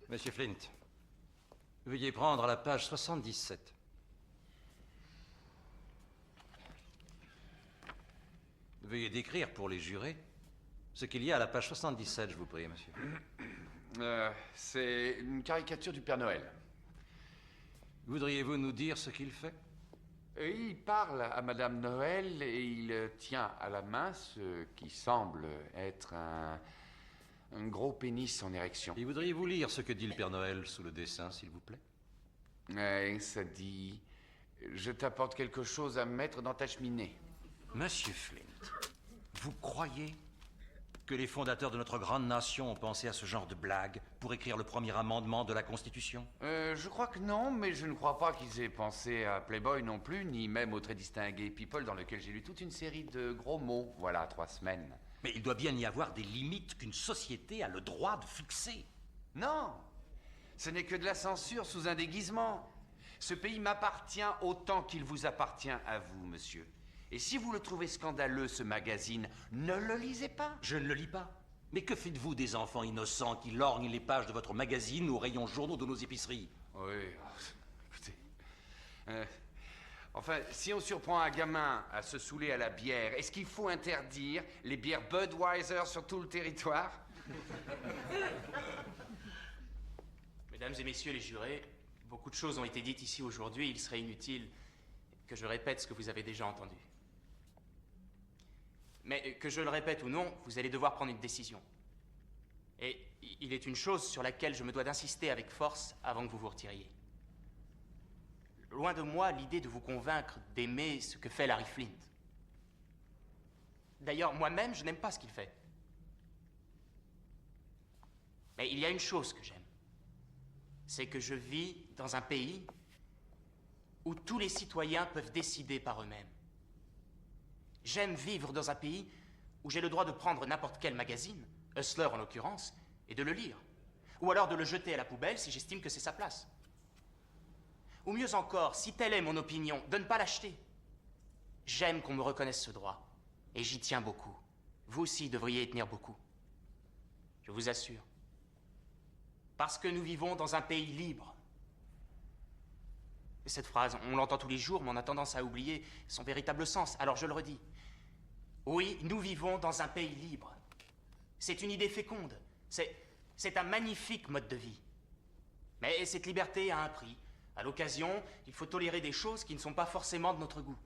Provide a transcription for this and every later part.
Monsieur Flint, veuillez prendre la page 77. Veuillez décrire pour les jurés ce qu'il y a à la page 77, je vous prie, monsieur. C'est une caricature du Père Noël. Voudriez-vous nous dire ce qu'il fait? Il parle à Madame Noël et il tient à la main ce qui semble être un gros pénis en érection. Et voudriez-vous lire ce que dit le Père Noël sous le dessin, s'il vous plaît? Ça dit « Je t'apporte quelque chose à mettre dans ta cheminée ». Monsieur Flint, vous croyez que les fondateurs de notre grande nation ont pensé à ce genre de blague pour écrire le premier amendement de la Constitution? Je crois que non, mais je ne crois pas qu'ils aient pensé à Playboy non plus, ni même au très distingué People, dans lequel j'ai lu toute une série de gros mots, voilà, 3 semaines. Mais il doit bien y avoir des limites qu'une société a le droit de fixer. Non, ce n'est que de la censure sous un déguisement. Ce pays m'appartient autant qu'il vous appartient à vous, monsieur. Et si vous le trouvez scandaleux, ce magazine, ne le lisez pas. Je ne le lis pas. Mais que faites-vous des enfants innocents qui lorgnent les pages de votre magazine ou rayons journaux de nos épiceries? Oui, écoutez... Enfin, si on surprend un gamin à se saouler à la bière, est-ce qu'il faut interdire les bières Budweiser sur tout le territoire? Mesdames et messieurs les jurés, beaucoup de choses ont été dites ici aujourd'hui. Il serait inutile que je répète ce que vous avez déjà entendu. Mais que je le répète ou non, vous allez devoir prendre une décision. Et il est une chose sur laquelle je me dois d'insister avec force avant que vous vous retiriez. Loin de moi l'idée de vous convaincre d'aimer ce que fait Larry Flint. D'ailleurs, moi-même, je n'aime pas ce qu'il fait. Mais il y a une chose que j'aime. C'est que je vis dans un pays où tous les citoyens peuvent décider par eux-mêmes. J'aime vivre dans un pays où j'ai le droit de prendre n'importe quel magazine, Hustler en l'occurrence, et de le lire. Ou alors de le jeter à la poubelle si j'estime que c'est sa place. Ou mieux encore, si telle est mon opinion, de ne pas l'acheter. J'aime qu'on me reconnaisse ce droit, et j'y tiens beaucoup. Vous aussi devriez y tenir beaucoup. Je vous assure. Parce que nous vivons dans un pays libre. Et cette phrase, on l'entend tous les jours, mais on a tendance à oublier son véritable sens. Alors je le redis. Oui, nous vivons dans un pays libre. C'est une idée féconde. C'est un magnifique mode de vie. Mais cette liberté a un prix. À l'occasion, il faut tolérer des choses qui ne sont pas forcément de notre goût.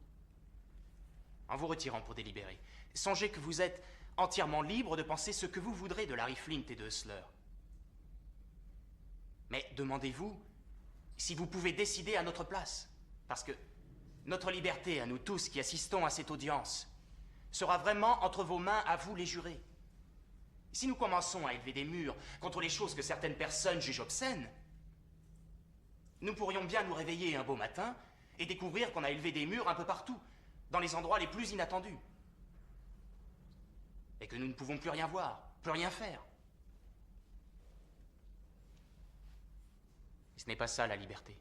En vous retirant pour délibérer, songez que vous êtes entièrement libre de penser ce que vous voudrez de Larry Flint et de Hustler. Mais demandez-vous si vous pouvez décider à notre place. Parce que notre liberté, à nous tous qui assistons à cette audience, sera vraiment entre vos mains, à vous les jurés. Si nous commençons à élever des murs contre les choses que certaines personnes jugent obscènes, nous pourrions bien nous réveiller un beau matin et découvrir qu'on a élevé des murs un peu partout, dans les endroits les plus inattendus. Et que nous ne pouvons plus rien voir, plus rien faire. Ce n'est pas ça la liberté.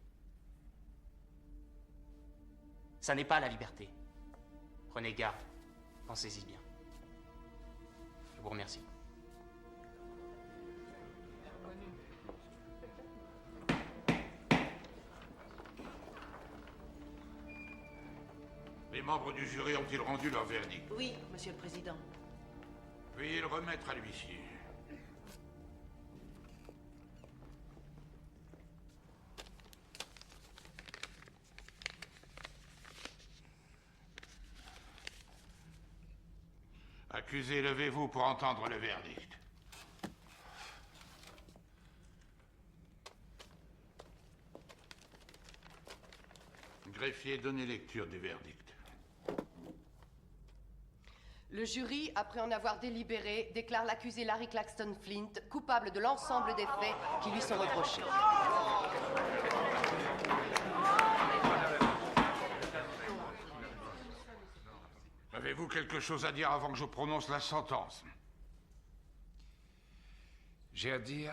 Ça n'est pas la liberté. Prenez garde, pensez-y bien. Je vous remercie. Les membres du jury ont-ils rendu leur verdict? Oui, Monsieur le Président. Veuillez le remettre à l'huissier. Accusé, levez-vous pour entendre le verdict. Greffier, donnez lecture du verdict. Le jury, après en avoir délibéré, déclare l'accusé Larry Claxton Flint coupable de l'ensemble des faits qui lui sont reprochés. Avez-vous quelque chose à dire avant que je prononce la sentence? J'ai à dire,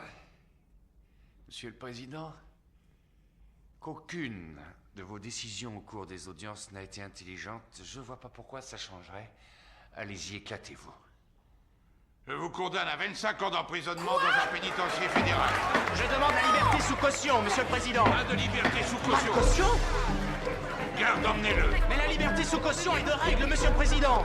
Monsieur le Président, qu'aucune de vos décisions au cours des audiences n'a été intelligente. Je vois pas pourquoi ça changerait. Allez-y, éclatez-vous. Je vous condamne à 25 ans d'emprisonnement dans un pénitencier fédéral. Je demande la sous caution, Monsieur le Président. Pas de liberté sous caution. Caution? Garde, emmenez-le. Mais la liberté sous caution est de règle, Monsieur le Président.